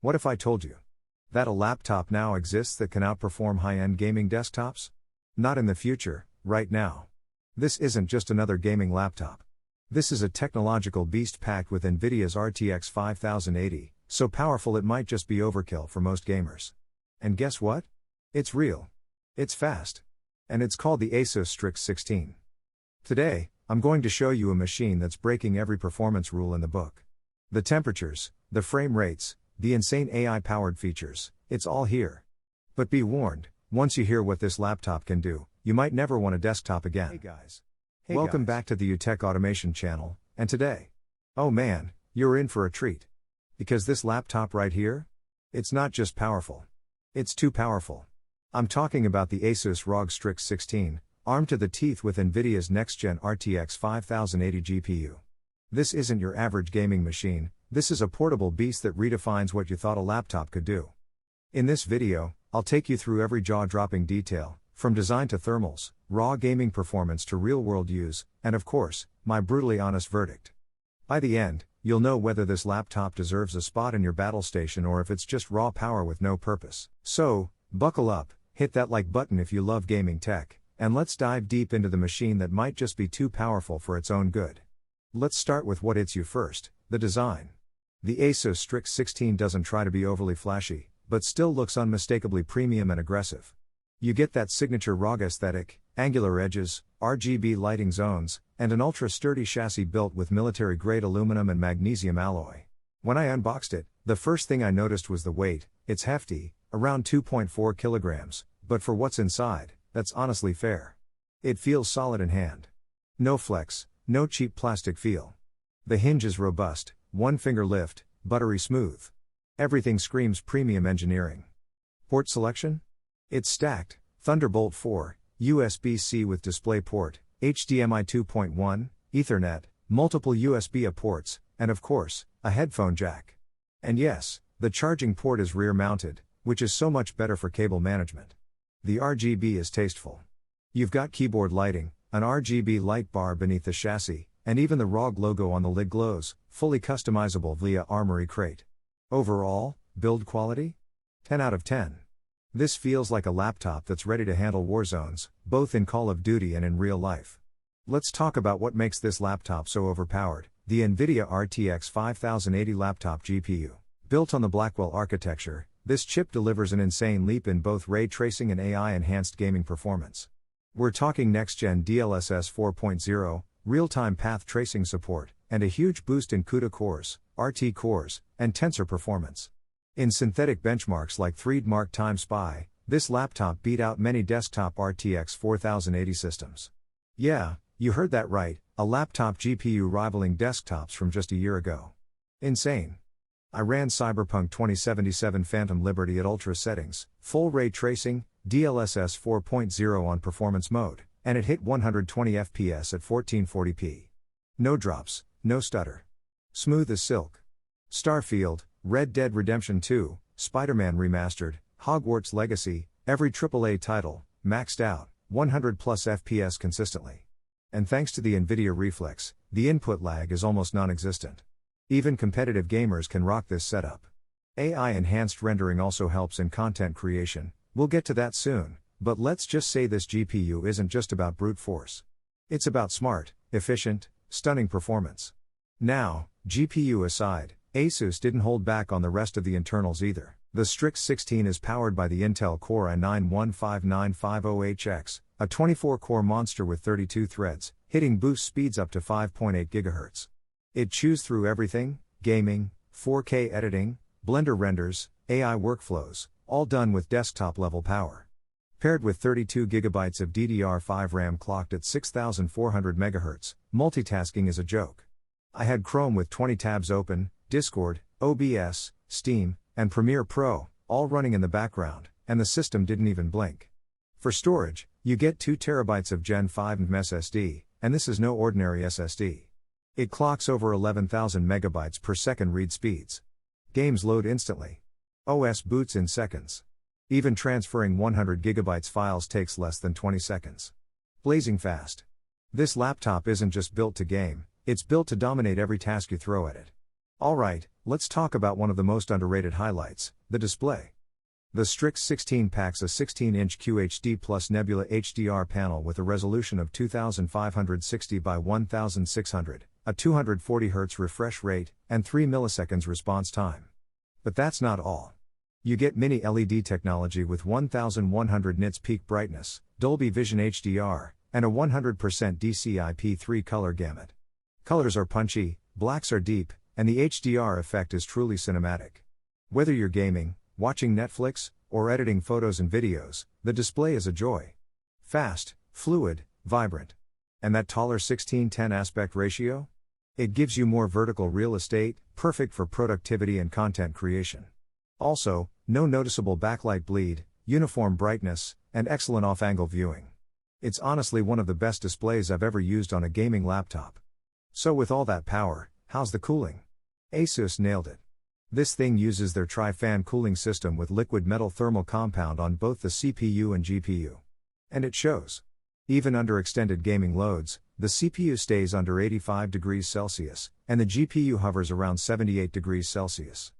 What if I told you that a laptop now exists that can outperform high-end gaming desktops? Not in the future, right now. This isn't just another gaming laptop. This is a technological beast packed with NVIDIA's RTX 5080, so powerful it might just be overkill for most gamers. And guess what? It's real. It's fast. And it's called the Asus Strix 16. Today, I'm going to show you a machine that's breaking every performance rule in the book. The temperatures, the frame rates, the insane AI-powered features, it's all here. But be warned, once you hear what this laptop can do, you might never want a desktop again. Hey guys. Welcome back to the UTech Automation channel, and today, oh man, you're in for a treat. Because this laptop right here? It's not just powerful. It's too powerful. I'm talking about the Asus ROG Strix 16, armed to the teeth with NVIDIA's next-gen RTX 5080 GPU. This isn't your average gaming machine, this is a portable beast that redefines what you thought a laptop could do. In this video, I'll take you through every jaw-dropping detail, from design to thermals, raw gaming performance to real-world use, and of course, my brutally honest verdict. By the end, you'll know whether this laptop deserves a spot in your battle station or if it's just raw power with no purpose. So, buckle up, hit that like button if you love gaming tech, and let's dive deep into the machine that might just be too powerful for its own good. Let's start with what hits you first, the design. The Asus Strix 16 doesn't try to be overly flashy, but still looks unmistakably premium and aggressive. You get that signature ROG aesthetic, angular edges, RGB lighting zones, and an ultra-sturdy chassis built with military-grade aluminum and magnesium alloy. When I unboxed it, the first thing I noticed was the weight. It's hefty, around 2.4 kilograms, but for what's inside, that's honestly fair. It feels solid in hand. No flex, no cheap plastic feel. The hinge is robust, one-finger lift, buttery smooth. Everything screams premium engineering. Port selection? It's stacked, Thunderbolt 4, USB-C with DisplayPort, HDMI 2.1, Ethernet, multiple USB-A ports, and of course, a headphone jack. And yes, the charging port is rear-mounted, which is so much better for cable management. The RGB is tasteful. You've got keyboard lighting, an RGB light bar beneath the chassis, and even the ROG logo on the lid glows, fully customizable via Armoury Crate. Overall, build quality? 10 out of 10. This feels like a laptop that's ready to handle war zones, both in Call of Duty and in real life. Let's talk about what makes this laptop so overpowered, the NVIDIA RTX 5080 laptop GPU. Built on the Blackwell architecture, this chip delivers an insane leap in both ray tracing and AI-enhanced gaming performance. We're talking next-gen DLSS 4.0, real-time path tracing support, and a huge boost in CUDA cores, RT cores, and tensor performance. In synthetic benchmarks like 3D Mark Time Spy, this laptop beat out many desktop RTX 4080 systems. Yeah, you heard that right, a laptop GPU rivaling desktops from just a year ago. Insane. I ran Cyberpunk 2077 Phantom Liberty at ultra settings, full ray tracing, DLSS 4.0 on performance mode, and it hit 120 FPS at 1440p. No drops, no stutter. Smooth as silk. Starfield, Red Dead Redemption 2, Spider-Man Remastered, Hogwarts Legacy, every AAA title, maxed out, 100 plus FPS consistently. And thanks to the NVIDIA Reflex, the input lag is almost non-existent. Even competitive gamers can rock this setup. AI-enhanced rendering also helps in content creation, we'll get to that soon, but let's just say this GPU isn't just about brute force. It's about smart, efficient, stunning performance. Now, GPU aside, Asus didn't hold back on the rest of the internals either. The Strix 16 is powered by the Intel Core i9-15950HX, a 24-core monster with 32 threads, hitting boost speeds up to 5.8 GHz. It chews through everything: gaming, 4K editing, Blender renders, AI workflows, all done with desktop-level power. Paired with 32 GB of DDR5 RAM clocked at 6400 MHz, multitasking is a joke. I had Chrome with 20 tabs open, Discord, OBS, Steam, and Premiere Pro, all running in the background, and the system didn't even blink. For storage, you get 2 TB of Gen 5 SSD, and this is no ordinary SSD. It clocks over 11,000 MB per second read speeds. Games load instantly. OS boots in seconds. Even transferring 100 GB files takes less than 20 seconds. Blazing fast. This laptop isn't just built to game, it's built to dominate every task you throw at it. Alright, let's talk about one of the most underrated highlights, the display. The Strix 16 packs a 16-inch QHD plus Nebula HDR panel with a resolution of 2560 by 1600, a 240Hz refresh rate, and 3 milliseconds response time. But that's not all. You get mini LED technology with 1100 nits peak brightness, Dolby Vision HDR, and a 100% DCI-P3 color gamut. Colors are punchy, blacks are deep, and the HDR effect is truly cinematic. Whether you're gaming, watching Netflix, or editing photos and videos, the display is a joy. Fast, fluid, vibrant. And that taller 16:10 aspect ratio? It gives you more vertical real estate, perfect for productivity and content creation. Also, no noticeable backlight bleed, uniform brightness, and excellent off-angle viewing. It's honestly one of the best displays I've ever used on a gaming laptop. So with all that power, how's the cooling? Asus nailed it. This thing uses their tri-fan cooling system with liquid metal thermal compound on both the CPU and GPU. And it shows. Even under extended gaming loads, the CPU stays under 85 degrees Celsius, and the GPU hovers around 78 degrees Celsius.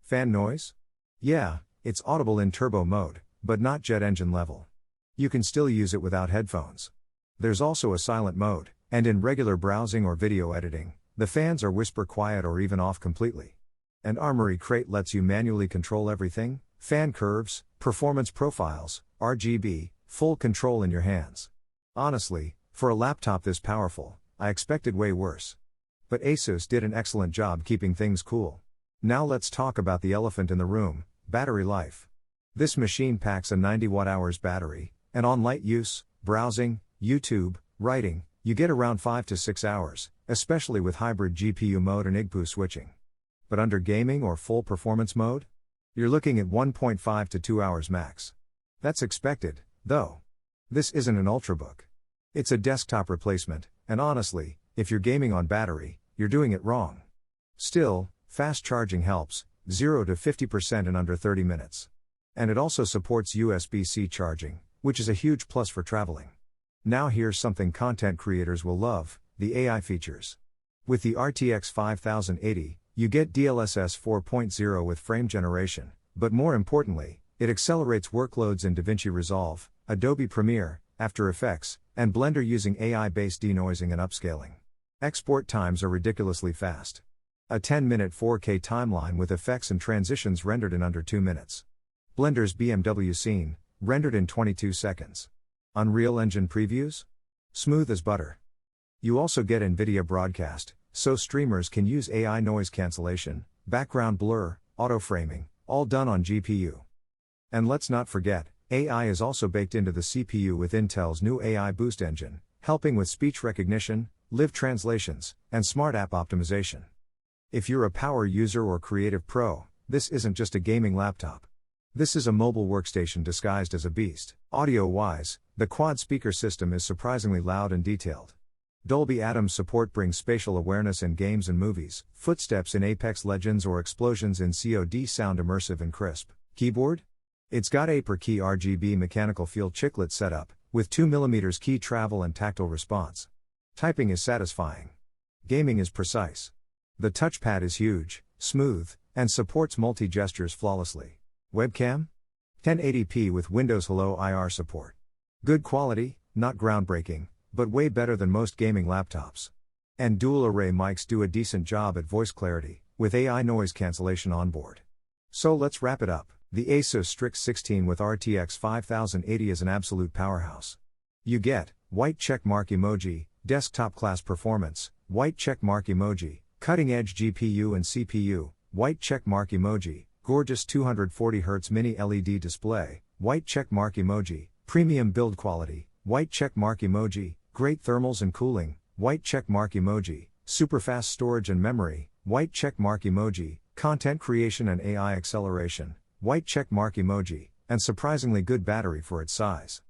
Fan noise? Yeah, it's audible in turbo mode, but not jet engine level. You can still use it without headphones. There's also a silent mode, and in regular browsing or video editing, the fans are whisper quiet or even off completely. And Armory Crate lets you manually control everything: fan curves, performance profiles, RGB, full control in your hands. Honestly, for a laptop this powerful, I expected way worse. But Asus did an excellent job keeping things cool. Now let's talk about the elephant in the room: battery life. This machine packs a 90 watt-hours battery, and on light use, browsing, YouTube, writing, you get around 5 to 6 hours, especially with hybrid GPU mode and IGPU switching. But under gaming or full performance mode? You're looking at 1.5 to 2 hours max. That's expected, though. This isn't an ultrabook. It's a desktop replacement, and honestly, if you're gaming on battery, you're doing it wrong. Still, fast charging helps, 0 to 50% in under 30 minutes. And it also supports USB-C charging, which is a huge plus for traveling. Now here's something content creators will love: the AI features. With the RTX 5080, you get DLSS 4.0 with frame generation, but more importantly, it accelerates workloads in DaVinci Resolve, Adobe Premiere, After Effects, and Blender using AI-based denoising and upscaling. Export times are ridiculously fast. A 10-minute 4K timeline with effects and transitions rendered in under 2 minutes. Blender's BMW scene, rendered in 22 seconds. Unreal Engine previews? Smooth as butter. You also get NVIDIA Broadcast, so streamers can use AI noise cancellation, background blur, auto-framing, all done on GPU. And let's not forget, AI is also baked into the CPU with Intel's new AI Boost engine, helping with speech recognition, live translations, and smart app optimization. If you're a power user or creative pro, this isn't just a gaming laptop. This is a mobile workstation disguised as a beast. Audio-wise, the quad speaker system is surprisingly loud and detailed. Dolby Atmos support brings spatial awareness in games and movies, footsteps in Apex Legends or explosions in COD sound immersive and crisp. Keyboard? It's got a per-key RGB mechanical field chiclet setup, with 2mm key travel and tactile response. Typing is satisfying. Gaming is precise. The touchpad is huge, smooth, and supports multi-gestures flawlessly. Webcam? 1080p with Windows Hello IR support. Good quality, not groundbreaking, but way better than most gaming laptops. And dual array mics do a decent job at voice clarity, with AI noise cancellation on board. So let's wrap it up. The Asus Strix 16 with RTX 5080 is an absolute powerhouse. You get white checkmark emoji, desktop class performance, white checkmark emoji, cutting edge GPU and CPU, white checkmark emoji, gorgeous 240Hz mini LED display, white checkmark emoji, premium build quality, white checkmark emoji, great thermals and cooling, white checkmark emoji, super fast storage and memory, white checkmark emoji, content creation and AI acceleration, white checkmark emoji, and surprisingly good battery for its size.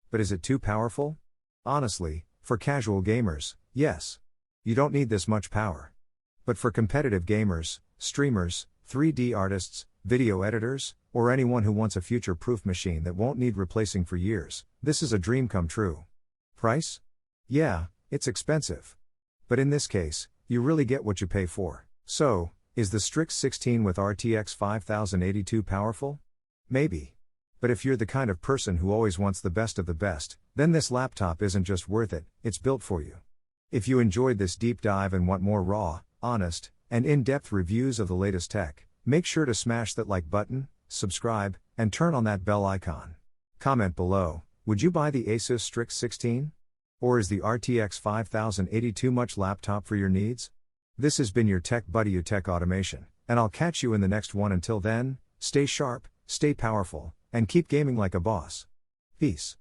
But is it too powerful? Honestly, for casual gamers, yes. You don't need this much power. But for competitive gamers, streamers, 3D artists, video editors, or anyone who wants a future-proof machine that won't need replacing for years, this is a dream come true. Price? Yeah, it's expensive. But in this case, you really get what you pay for. So, Is the Strix 16 with RTX 5082 powerful? Maybe. But if you're the kind of person who always wants the best of the best, then this laptop isn't just worth it, it's built for you. If you enjoyed this deep dive and want more raw, honest, and in-depth reviews of the latest tech, make sure to smash that like button, subscribe, and turn on that bell icon. Comment below, would you buy the Asus Strix 16? Or is the RTX 5080 too much laptop for your needs? This has been your tech buddy youtechautomation, and I'll catch you in the next one. Until then, stay sharp, stay powerful, and keep gaming like a boss. Peace.